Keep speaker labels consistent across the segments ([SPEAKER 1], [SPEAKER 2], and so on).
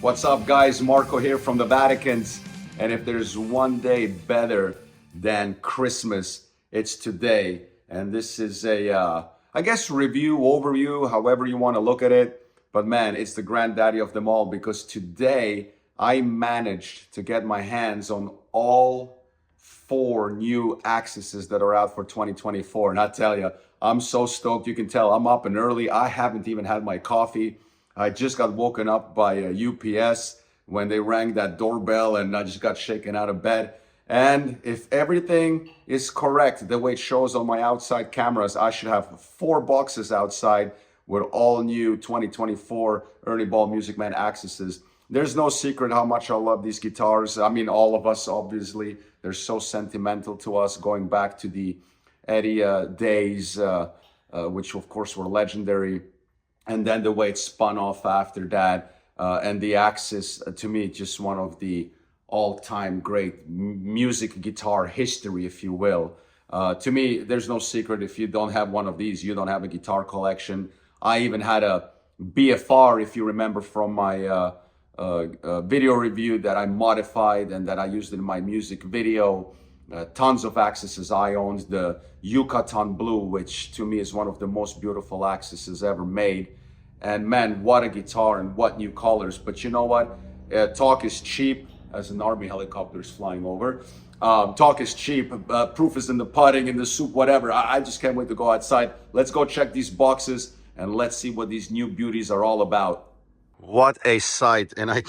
[SPEAKER 1] What's up, guys? Marko here from the VATICANTS. And if there's one day better than Christmas, it's today. And this is I guess, review, overview, however you want to look at it. But man, it's the granddaddy of them all because today I managed to get my hands on all 4 new AXISs that are out for 2024. And I tell you, I'm so stoked. You can tell I'm up and early. I haven't even had my coffee. I just got woken up by UPS when they rang that doorbell and I just got shaken out of bed. And if everything is correct, the way it shows on my outside cameras, I should have 4 boxes outside with all new 2024 Ernie Ball Music Man AXISs. There's no secret how much I love these guitars. I mean, all of us, obviously, they're so sentimental to us, going back to the Eddie days, which of course were legendary. And then the way it spun off after that. And the Axis, to me, just one of the all-time great music guitar history, if you will. To me, there's no secret. If you don't have one of these, you don't have a guitar collection. I even had a BFR, if you remember from my video review that I modified and that I used in my music video. Tons of AXISs I owned. The Yucatan Blue, which to me is one of the most beautiful AXISs ever made. And man, what a guitar and what new colors. But you know what? Talk is cheap, as an Army helicopter is flying over. Talk is cheap. Proof is in the pudding, in the soup, whatever. I just can't wait to go outside. Let's go check these boxes and let's see what these new beauties are all about. What a sight. And I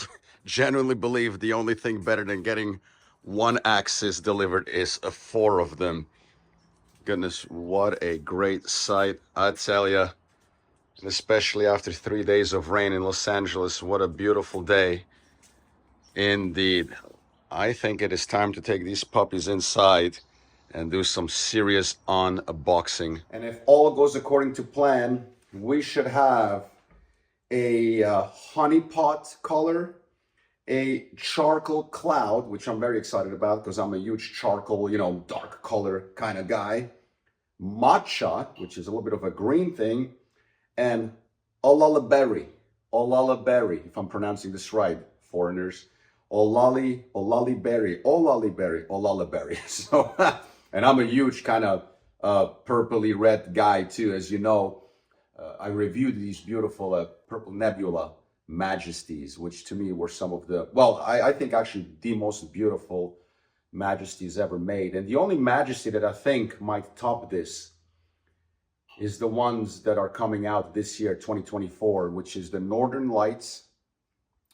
[SPEAKER 1] genuinely believe the only thing better than getting one AXIS delivered is 4 of them. Goodness, what a great sight. I tell you. And especially after 3 days of rain in Los Angeles, what a beautiful day indeed. I think it is time to take these puppies inside and do some serious unboxing. And if all goes according to plan, we should have a honeypot color, a charcoal cloud, which I'm very excited about because I'm a huge charcoal, dark color kind of guy. Matcha, which is a little bit of a green thing, and Olala berry, if I'm pronouncing this right, foreigners. Olali berry. So, and I'm a huge kind of purpley red guy too, as you know. I reviewed these beautiful purple nebula majesties, which to me were some of the, I think actually the most beautiful majesties ever made. And the only majesty that I think might top this is the ones that are coming out this year, 2024, which is the Northern Lights,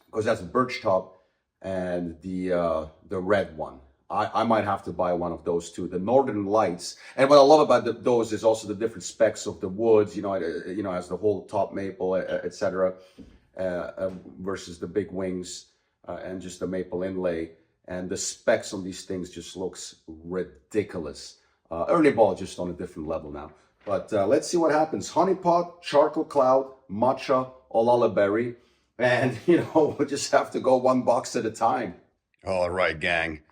[SPEAKER 1] because that's birch top, and the red one. I might have to buy one of those too, the Northern Lights. And what I love about those is also the different specs of the woods, as the whole top maple, etc., versus the big wings and just the maple inlay. And the specs on these things just looks ridiculous. Ernie Ball just on a different level now. But let's see what happens. Honeypot, charcoal cloud, matcha, olala berry. And, we'll just have to go one box at a time. All right, gang.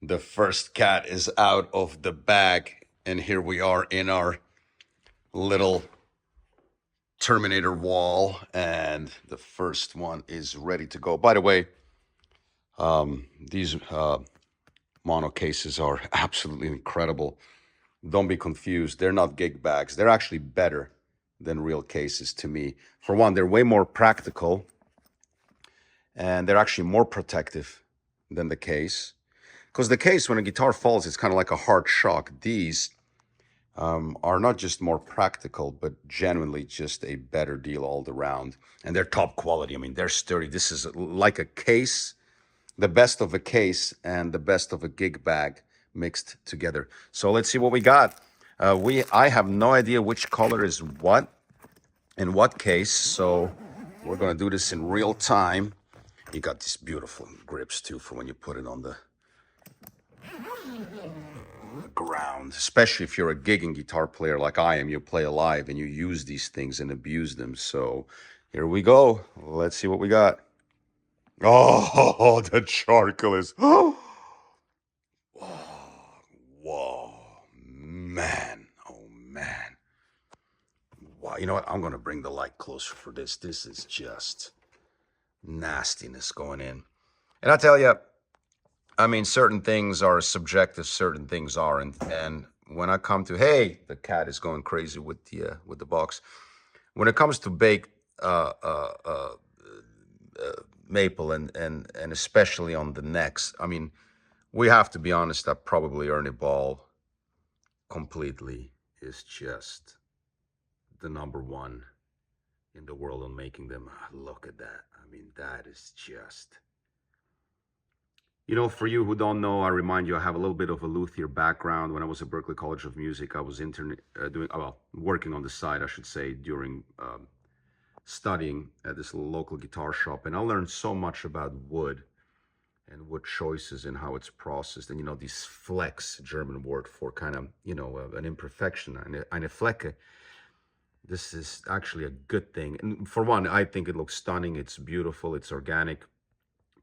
[SPEAKER 1] The first cat is out of the bag. And here we are in our little Terminator wall. And the first one is ready to go. By the way, these mono cases are absolutely incredible. Don't be confused. They're not gig bags. They're actually better than real cases to me. For one, they're way more practical. And they're actually more protective than the case. Because the case, when a guitar falls, it's kind of like a hard shock. These are not just more practical, but genuinely just a better deal all around. And they're top quality. I mean, they're sturdy. This is like a case, the best of a case and the best of a gig bag mixed together. So let's see what we got. I have no idea which color is what in what case, so we're gonna do this in real time. You got these beautiful grips too for when you put it on the ground, especially if you're a gigging guitar player like I am. You play live and you use these things and abuse them. So here we go. Let's see what we got. Oh, the charcoal is whoa, man. Oh, man. Wow, you know what? I'm going to bring the light closer for this. This is just nastiness going in. And I tell you, I mean, certain things are subjective, certain things aren't. And when I come to, hey, the cat is going crazy with the box. When it comes to baked maple and especially on the necks, I mean, we have to be honest that probably Ernie Ball completely is just the number one in the world on making them. Look at that. I mean, that is just... You know, for you who don't know, I remind you, I have a little bit of a luthier background. When I was at Berklee College of Music, I was working on the side, I should say, during studying at this local guitar shop. And I learned so much about wood and wood choices and how it's processed. And, you know, these flecks, German word for kind of, you know, an imperfection, eine Flecke. This is actually a good thing. And for one, I think it looks stunning. It's beautiful. It's organic.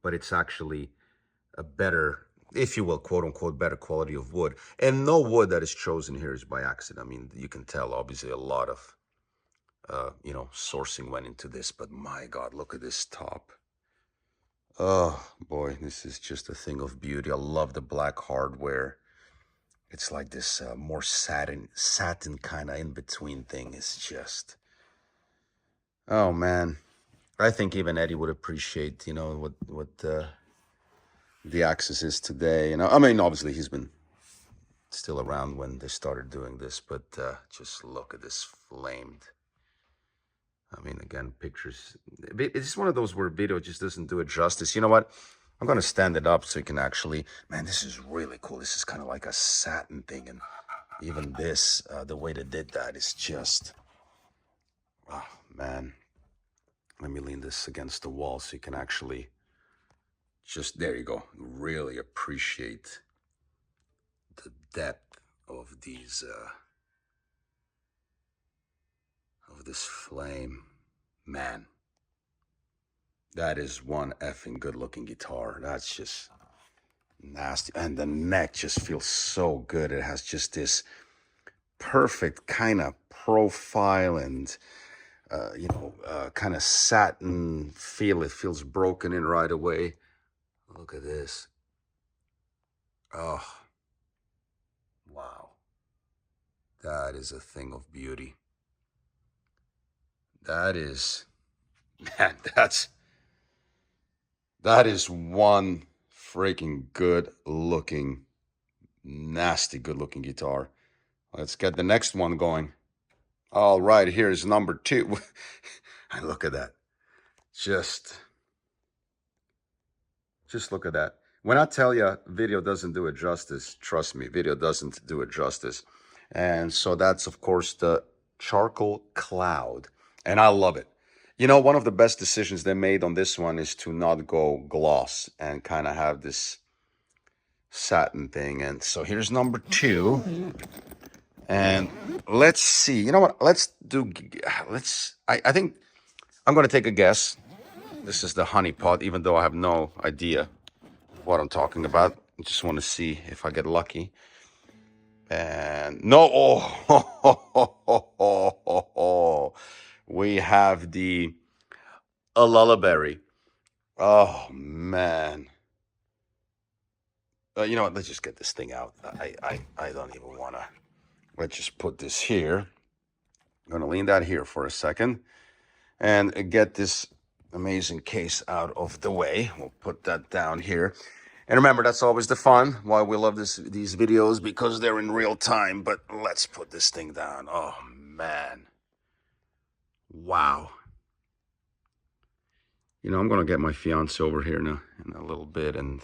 [SPEAKER 1] But it's actually a better, if you will, quote unquote, better quality of wood. And no wood that is chosen here is by accident. I mean, you can tell obviously a lot of, you know, sourcing went into this, but my God, look at this top. Oh boy, this is just a thing of beauty. I love the black hardware. It's like this more satin kind of in between thing. It's just, oh man. I think even Eddie would appreciate, you know, what the Axis is today. You know, I mean, obviously he's been still around when they started doing this, but just look at this flamed. I mean, again, pictures. It's one of those where video just doesn't do it justice. You know what? I'm going to stand it up so you can actually, man, this is really cool. This is kind of like a satin thing. And even this, the way they did that is just, oh man. Let me lean this against the wall so you can actually just, there you go, really appreciate the depth of these, of this flame. Man, that is one effing good looking guitar. That's just nasty. And the neck just feels so good. It has just this perfect kind of profile and, you know, kind of satin feel. It feels broken in right away. Look at this. Oh, wow. That is a thing of beauty. That is, man, that is one freaking good looking, nasty good looking guitar. Let's get the next one going. All right, here's number 2. And look at that. Just look at that. When I tell you video doesn't do it justice, trust me, video doesn't do it justice. And so that's, of course, the Charcoal Cloud. And I love it. You know, one of the best decisions they made on this one is to not go gloss and kind of have this satin thing. And so here's number 2. And let's see. You know what? I think I'm going to take a guess. This is the honey pot, even though I have no idea what I'm talking about. I just want to see if I get lucky. And no, we have the Lullaberry. Oh man. You know what? Let's just get this thing out. I don't even want to. Let's just put this here. I'm going to lean that here for a second and get this amazing case out of the way. We'll put that down here. And remember, that's always the fun, why we love these videos, because they're in real time. But let's put this thing down. Oh, man. Wow. You know, I'm going to get my fiance over here in a little bit and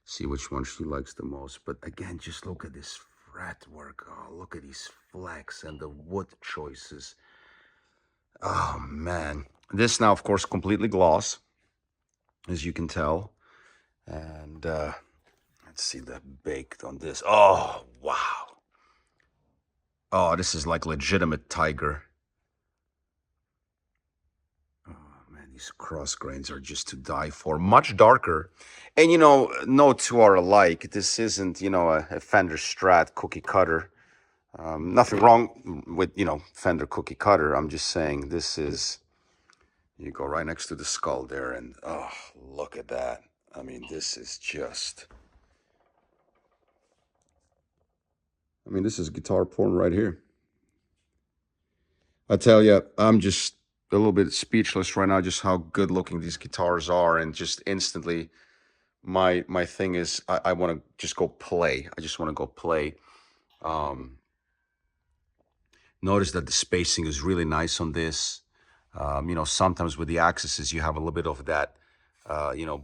[SPEAKER 1] see which one she likes the most. But again, just look at this fretwork. Oh, look at these flecks and the wood choices. Oh, man. This now, of course, completely gloss, as you can tell. And let's see the baked on this. Oh, wow. Oh, this is like legitimate tiger. Oh, man, these cross grains are just to die for. Much darker. And, you know, no two are alike. This isn't, you know, a Fender Strat cookie cutter. Nothing wrong with, you know, Fender cookie cutter. I'm just saying this is You go right next to the skull there, and oh, look at that. I mean, this is just, this is guitar porn right here. I tell you, I'm just a little bit speechless right now, just how good looking these guitars are, and just instantly, my thing is, I want to just go play. I just want to go play. Um, Notice that the spacing is really nice on this. Sometimes with the Axises, you have a little bit of that,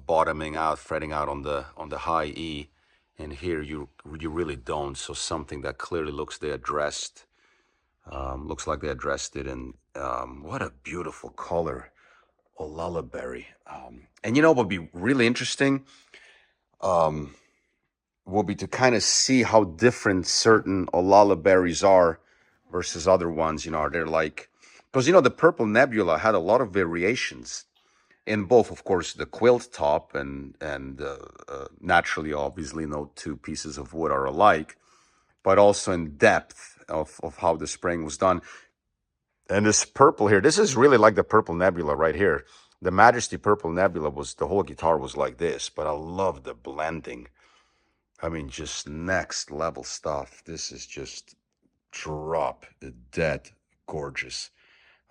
[SPEAKER 1] bottoming out, fretting out on the high E, and here you really don't. So something that clearly looks looks like they addressed it, and what a beautiful color, Olala berry. And what would be really interesting will be to kind of see how different certain Olala berries are versus other ones. Are they like, because the Purple Nebula had a lot of variations in both, of course, the quilt top and naturally, obviously, no two pieces of wood are alike, but also in depth of how the spraying was done. And this purple here, this is really like the Purple Nebula right here. The Majesty Purple Nebula the whole guitar was like this, but I love the blending. Just next level stuff. This is just drop dead gorgeous.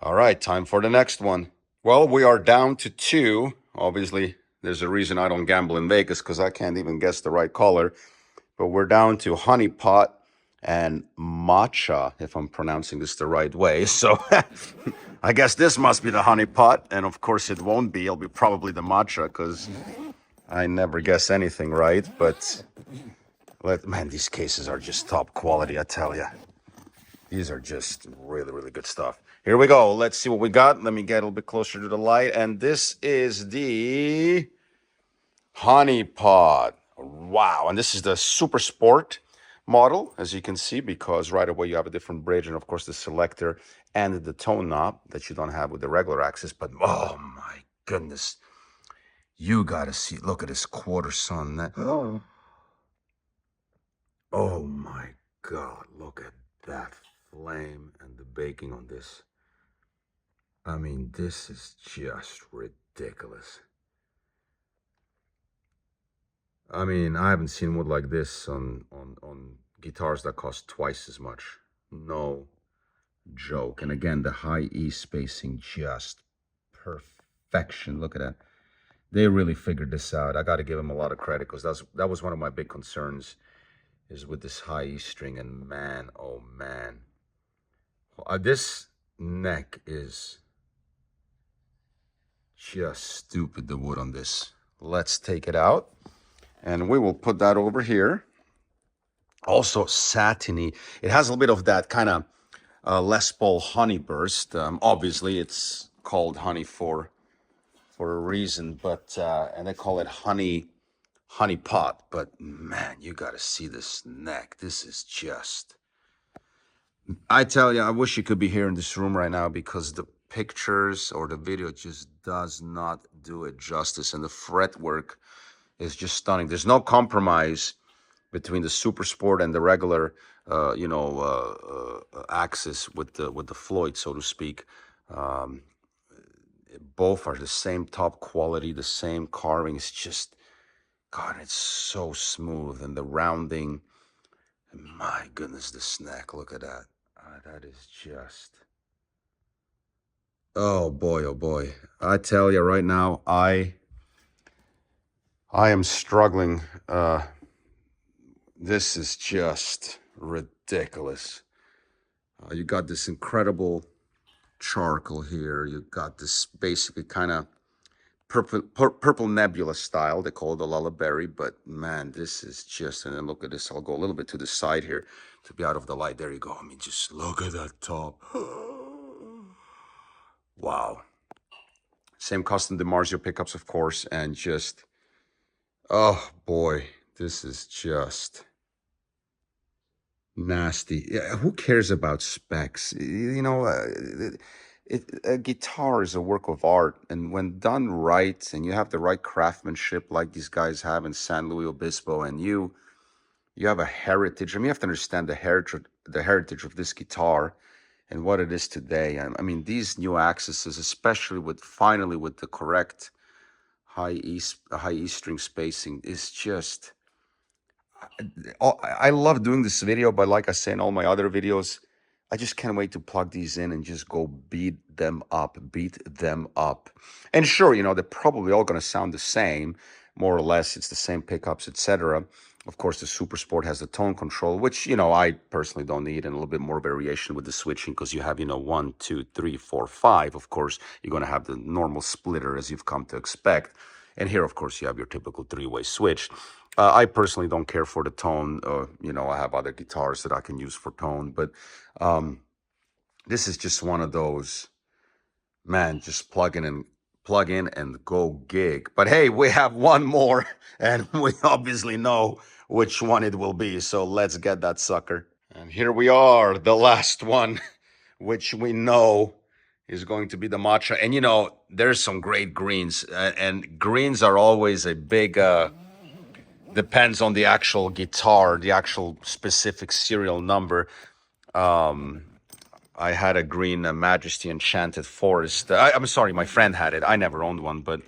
[SPEAKER 1] All right, time for the next one. Well, we are down to two. Obviously, there's a reason I don't gamble in Vegas, because I can't even guess the right color. But we're down to Honey Pot and Matcha, if I'm pronouncing this the right way. So I guess this must be the Honey Pot. And of course it won't be. It'll be probably the Matcha, because I never guess anything right. But man, these cases are just top quality, I tell you. These are just really, really good stuff. Here we go. Let's see what we got. Let me get a little bit closer to the light. And this is the Honey Pot. Wow. And this is the Super Sport model, as you can see, because right away you have a different bridge and, of course, the selector and the tone knob that you don't have with the regular Axis. But, oh, my goodness. You got to see. Look at this quarter sun. Oh, my God. Look at that flame and the baking on this. This is just ridiculous. I haven't seen wood like this on guitars that cost twice as much. No joke. And again, the high E spacing, just perfection. Look at that. They really figured this out. I got to give them a lot of credit, because that was one of my big concerns, is with this high E string. And man, oh man, this neck is just stupid, the wood on this. Let's take it out, and we will put that over here. Also satiny. It has a little bit of that kind of Les Paul honey burst. Obviously, it's called honey for a reason, but and they call it honey pot. But man, you got to see this neck. This is just, I tell you, I wish you could be here in this room right now, because the pictures or the video just does not do it justice, and the fretwork is just stunning. There's no compromise between the Super Sport and the regular, Axis with the Floyd, so to speak. Both are the same top quality, the same carving. It's just, God, it's so smooth, and the rounding. My goodness, this neck. Look at that. That is just. Oh boy, oh boy. I tell you right now, I am struggling. This is just ridiculous. You got this incredible charcoal here. You got this basically kind of purple nebula style. They call it the lullaberry, but man, this is just, and then look at this. I'll go a little bit to the side here to be out of the light. There you go. Just look at that top. Wow. Same custom DiMarzio pickups, of course, and just, oh boy, this is just nasty. Yeah, who cares about specs? A guitar is a work of art, and when done right, and you have the right craftsmanship like these guys have in San Luis Obispo, and you have a heritage. You have to understand the heritage of this guitar, and what it is today. I mean, these new Axises, especially with finally with the correct high E string spacing, is just. I love doing this video, but like I say in all my other videos, I just can't wait to plug these in and just go beat them up, beat them up. And sure, you know, they're probably all going to sound the same, more or less. It's the same pickups, etc. Of course, the Super Sport has the tone control, which, you know, I personally don't need, and a little bit more variation with the switching because you have, you know, 1, 2, 3, 4, 5. Of course, you're going to have the normal splitter as you've come to expect. And here, of course, you have your typical three-way switch. I personally don't care for the tone. You know, I have other guitars that I can use for tone, but this is just one of those, man, just plug in and go gig. But hey, we have one more, and we obviously know which one it will be. So let's get that sucker. And here we are, the last one, which we know is going to be the matcha. And you know, there's some great greens, and greens are always a big. Depends on the actual guitar, the actual specific serial number. I had a green Majesty Enchanted Forest. I'm sorry, my friend had it. I never owned one, but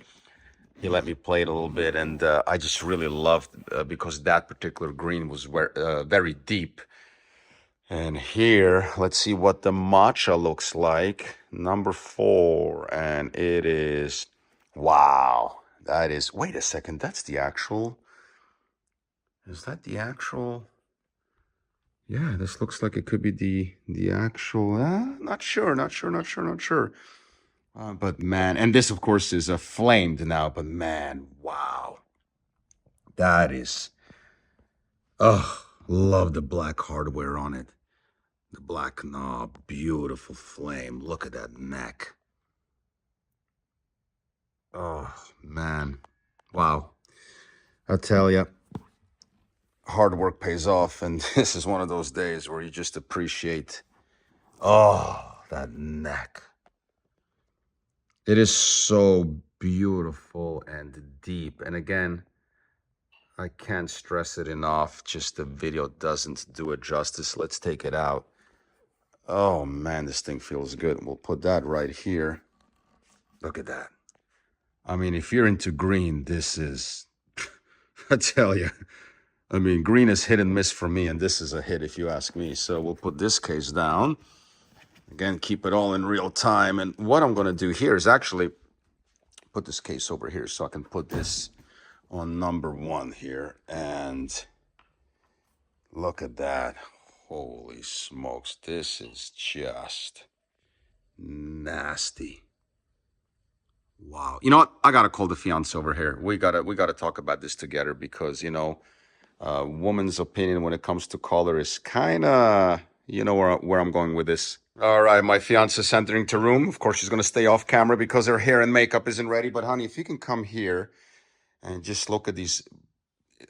[SPEAKER 1] he let me play it a little bit, and I just really loved because that particular green was very deep. And here, let's see what the matcha looks like. Number 4, and it is, wow, that is, wait a second, that's the actual, is that the actual? Yeah, this looks like it could be the actual. Not sure. But man, and this of course is a flamed now. But man, wow, that is. Oh, love the black hardware on it. The black knob, beautiful flame. Look at that neck. Oh man, wow. I'll tell you. Hard work pays off, and this is one of those days where you just appreciate, oh, that neck. It is so beautiful and deep, and again, I can't stress it enough, just the video doesn't do it justice. Let's take it out. Oh man, this thing feels good. We'll put that right here. Look at that. I mean, if you're into green, this is, I tell you, I mean, green is hit and miss for me, and this is a hit if you ask me. So we'll put this case down. Again, keep it all in real time. And what I'm going to do here is actually put this case over here so I can put this on number 1 here. And look at that. Holy smokes. This is just nasty. Wow. You know what? I got to call the fiance over here. We got to talk about this together because, you know, woman's opinion when it comes to color is kind of, you know, where I'm going with this. All right, my fiance's entering the room. Of course, she's going to stay off camera because her hair and makeup isn't ready. But honey, if you can come here and just look at these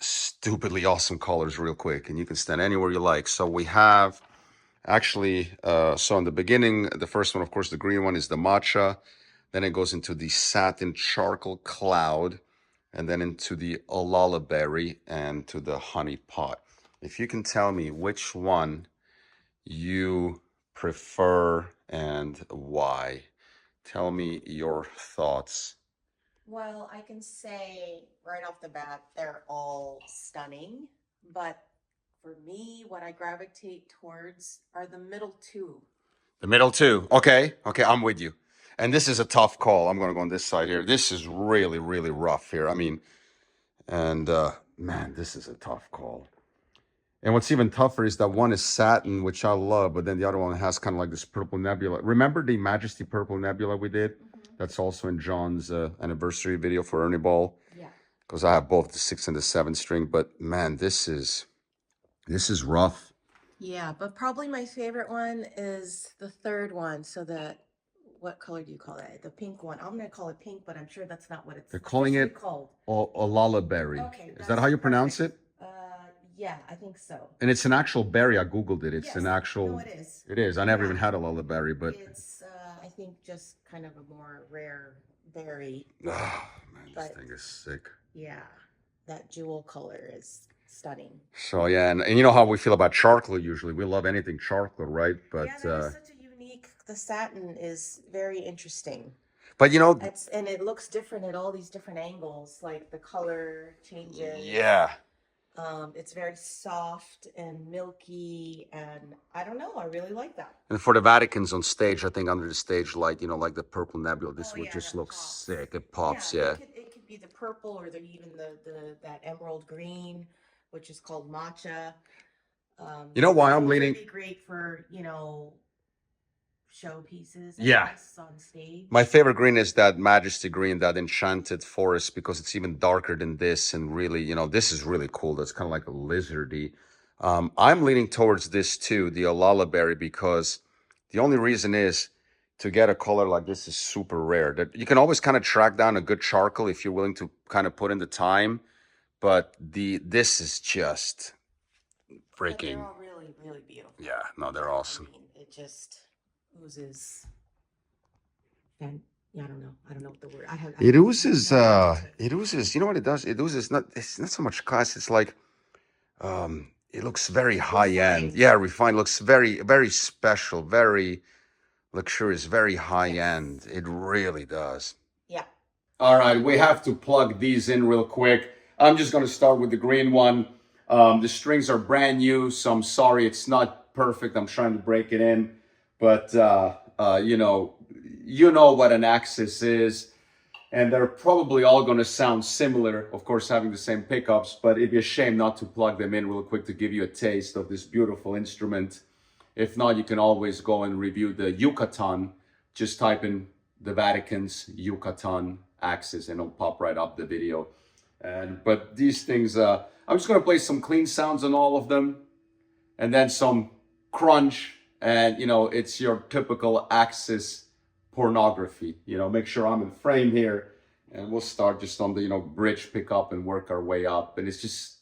[SPEAKER 1] stupidly awesome colors real quick, and you can stand anywhere you like. So we have actually, so in the beginning, the first one, of course, the green one is the matcha. Then it goes into the satin charcoal cloud, and then into the olala berry and to the honey pot. If you can tell me which one you prefer and why, tell me your thoughts.
[SPEAKER 2] Well, I can say right off the bat, they're all stunning, but for me, what I gravitate towards are the middle 2.
[SPEAKER 1] The middle 2. Okay, I'm with you. And this is a tough call. I'm going to go on this side here. This is really, really rough here. I mean, and man, this is a tough call. And what's even tougher is that one is satin, which I love, but then the other one has kind of like this purple nebula. Remember the Majesty Purple Nebula we did? Mm-hmm. That's also in John's anniversary video for Ernie Ball. Yeah. Because I have both the 6 and the 7 string. But man, this is rough.
[SPEAKER 2] Yeah, but probably my favorite one is the third one. So what color do you call that? The pink one. I'm going to call it pink, but I'm sure that's not what it's
[SPEAKER 1] They're calling it
[SPEAKER 2] called.
[SPEAKER 1] Olala berry. Okay. Is that how you pronounce it?
[SPEAKER 2] Yeah, I think so.
[SPEAKER 1] And it's an actual berry. I Googled it. It's an actual.
[SPEAKER 2] No, it is.
[SPEAKER 1] It is. I never even had a olala berry, but
[SPEAKER 2] it's I think just kind of a more rare berry.
[SPEAKER 1] Oh man, this thing is sick.
[SPEAKER 2] Yeah, that jewel color is stunning.
[SPEAKER 1] So yeah, and you know how we feel about charcoal usually. We love anything charcoal, right? But
[SPEAKER 2] yeah, that is such a unique the satin is very interesting.
[SPEAKER 1] But you know,
[SPEAKER 2] And it looks different at all these different angles, like the color changes.
[SPEAKER 1] yeah.
[SPEAKER 2] It's very soft and milky, and I don't know, I really like that.
[SPEAKER 1] And for the Vatican's on stage, I think under the stage light, you know, like the purple nebula, this would
[SPEAKER 2] Yeah,
[SPEAKER 1] just
[SPEAKER 2] that
[SPEAKER 1] look
[SPEAKER 2] pops.
[SPEAKER 1] sick. It pops,
[SPEAKER 2] Yeah,
[SPEAKER 1] yeah.
[SPEAKER 2] it could be the purple or even that emerald green, which is called matcha.
[SPEAKER 1] You know why
[SPEAKER 2] Those
[SPEAKER 1] I'm leaning?
[SPEAKER 2] would be great for, showpieces, I
[SPEAKER 1] Yeah.
[SPEAKER 2] guess, on stage.
[SPEAKER 1] My favorite green is that Majesty green, that enchanted forest, because it's even darker than this. And really, you know, this is really cool. That's kind of like a lizardy. I'm leaning towards this too, the Olala berry, because the only reason is to get a color like this is super rare. That you can always kind of track down a good charcoal if you're willing to kind of put in the time. But this is just
[SPEAKER 2] But they're
[SPEAKER 1] freaking,
[SPEAKER 2] all really, really beautiful.
[SPEAKER 1] yeah, no, they're awesome.
[SPEAKER 2] I mean, it just oozes. And yeah, I don't know what the word.
[SPEAKER 1] It oozes, you know what it does? It oozes it's not so much class, it's like, it looks very high end.
[SPEAKER 2] Refined.
[SPEAKER 1] Yeah, refined, looks very, very special, very luxurious, very high end. It really does.
[SPEAKER 2] Yeah.
[SPEAKER 1] All right, we have to plug these in real quick. I'm just going to start with the green one. The strings are brand new, so I'm sorry it's not perfect. I'm trying to break it in, but you know what an Axis is, and they're probably all going to sound similar, of course, having the same pickups, but it'd be a shame not to plug them in real quick to give you a taste of this beautiful instrument. If not, you can always go and review the Yucatan. Just type in the Vatican's Yucatan Axis and it'll pop right up the video. But these things, I'm just going to play some clean sounds on all of them, and then some crunch, and it's your typical Axis pornography. Make sure I'm in frame here, and we'll start just on the bridge pickup and work our way up. And it's just,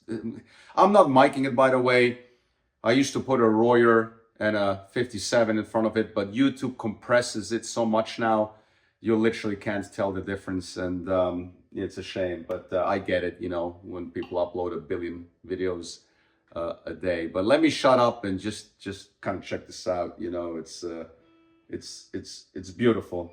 [SPEAKER 1] I'm not miking it, by the way. I used to put a Royer and a 57 in front of it, but YouTube compresses it so much now, you literally can't tell the difference, and it's a shame. But I get it, when people upload a billion videos a day. But let me shut up and just kind of check this out. It's beautiful.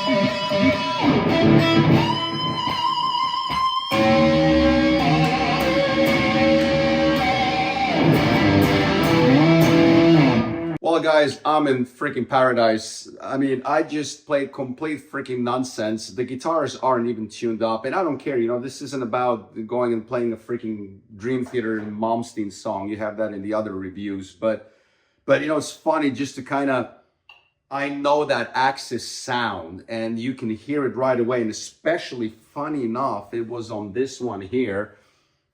[SPEAKER 1] Well, guys, I'm in freaking paradise. I mean, I just played complete freaking nonsense. The guitars aren't even tuned up, and I don't care. You know, this isn't about going and playing a freaking Dream Theater and Malmsteen song. You have that in the other reviews. But you know, it's funny just to kind of, I know that Axis sound, and you can hear it right away. And especially, funny enough, it was on this one here.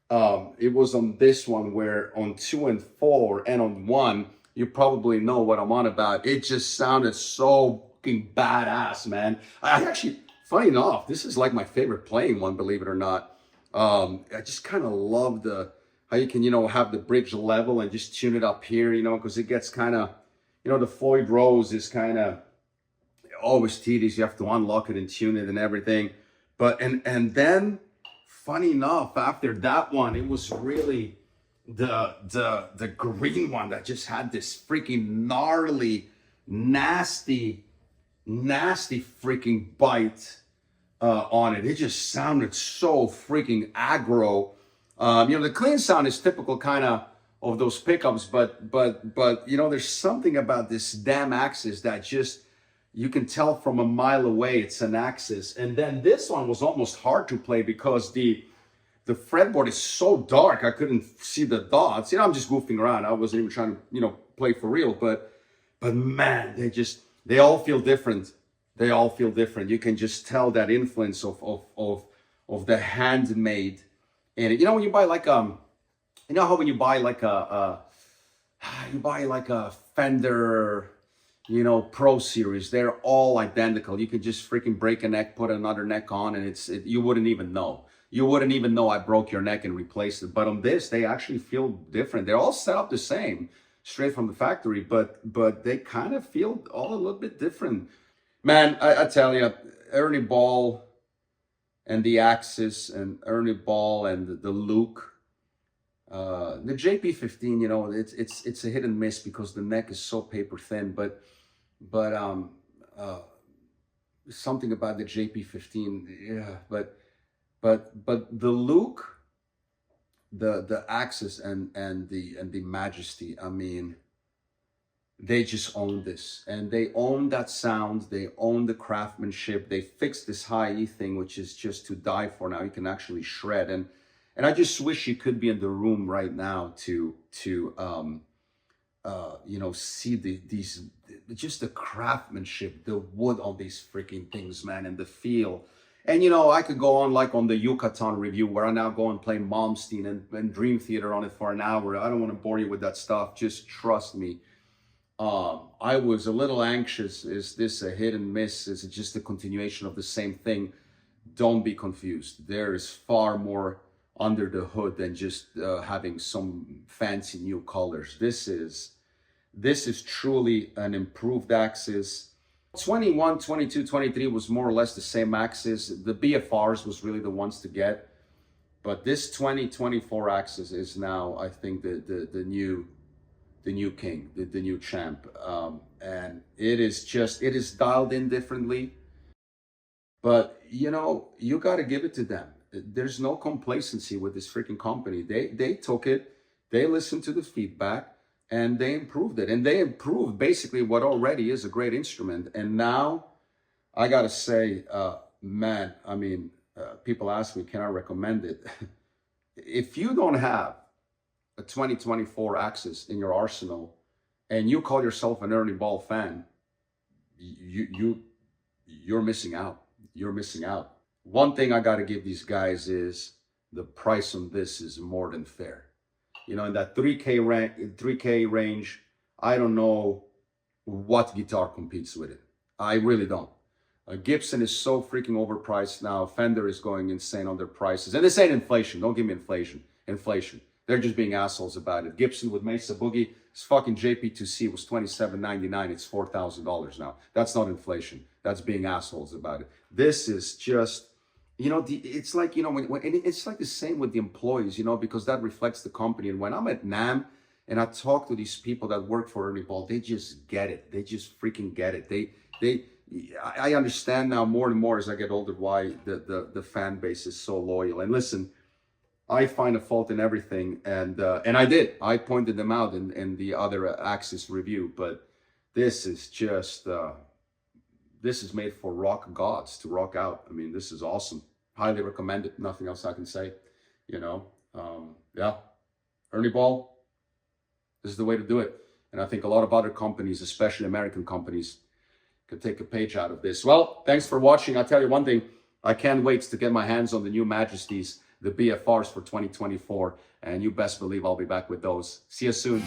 [SPEAKER 1] It was on this one where on 2 and 4 and on 1, you probably know what I'm on about. It just sounded so fucking badass, man. I actually, funny enough, this is like my favorite playing one, believe it or not. I just kind of love how you can, you know, have the bridge level and just tune it up here, you know, because it gets kind of, you know, the Floyd Rose is kind of always tedious. You have to unlock it and tune it and everything. But, and then, funny enough, after that one, it was really the green one that just had this freaking gnarly, nasty freaking bite on it. It just sounded so freaking aggro. You know, the clean sound is typical kind of those pickups, but you know, there's something about this damn Axis that just, you can tell from a mile away it's an Axis. And then this one was almost hard to play because the fretboard is so dark, I couldn't see the dots. You know, I'm just goofing around. I wasn't even trying to, you know, play for real. But man, they all feel different. They all feel different. You can just tell that influence of the handmade. And you know, when you buy like you know how when you buy like a Fender, you know, Pro Series, they're all identical. You can just freaking break a neck, put another neck on, and you wouldn't even know. You wouldn't even know I broke your neck and replaced it. But on this, they actually feel different. They're all set up the same, straight from the factory, but they kind of feel all a little bit different. Man, I tell you, Ernie Ball and the Axis, and Ernie Ball and the Luke, the JP15, you know, it's a hit and miss because the neck is so paper thin. But something about the JP15, yeah, but the Luke, the Axis and the Majesty, I mean, they just own this, and they own that sound. They own the craftsmanship. They fixed this high E thing, which is just to die for. Now you can actually shred, and I just wish you could be in the room right now to you know, see these just the craftsmanship, the wood on these freaking things, man, and the feel. And, you know, I could go on like on the Yucatan review where I now go and play Malmsteen and Dream Theater on it for an hour. I don't want to bore you with that stuff. Just trust me. I was a little anxious. Is this a hit and miss? Is it just a continuation of the same thing? Don't be confused. There is far more under the hood than just having some fancy new colors. This is truly an improved Axis. 21, 22, 23 was more or less the same Axis. The BFRs was really the ones to get. But this 2024 Axis is now, I think, the new king, the new champ. And it is dialed in differently. But, you know, you got to give it to them. There's no complacency with this freaking company. They took it, they listened to the feedback, and they improved it. And they improved basically what already is a great instrument. And now, I got to say, man, I mean, people ask me, can I recommend it? If you don't have a 2024 Axis in your arsenal, and you call yourself an Ernie Ball fan, you're missing out. You're missing out. One thing I got to give these guys is the price on this is more than fair. You know, in that 3K range, I don't know what guitar competes with it. I really don't. Gibson is so freaking overpriced now. Fender is going insane on their prices. And this ain't inflation. Don't give me inflation. Inflation. They're just being assholes about it. Gibson with Mesa Boogie, his fucking JP2C was $27.99. It's $4,000 now. That's not inflation. That's being assholes about it. This is just, you know, it's like, you know, it's like the same with the employees, you know, because that reflects the company. And when I'm at NAMM and I talk to these people that work for Ernie Ball, they just get it. They just freaking get it. I understand now more and more as I get older why the fan base is so loyal. And listen, I find a fault in everything, and I pointed them out in the other Axis review, but this is just this is made for rock gods to rock out. I mean, this is awesome. Highly recommend it. Nothing else I can say. You know, yeah, Ernie Ball, this is the way to do it. And I think a lot of other companies, especially American companies, could take a page out of this. Well, thanks for watching. I'll tell you one thing. I can't wait to get my hands on the new Majesties, the BFRs for 2024. And you best believe I'll be back with those. See you soon.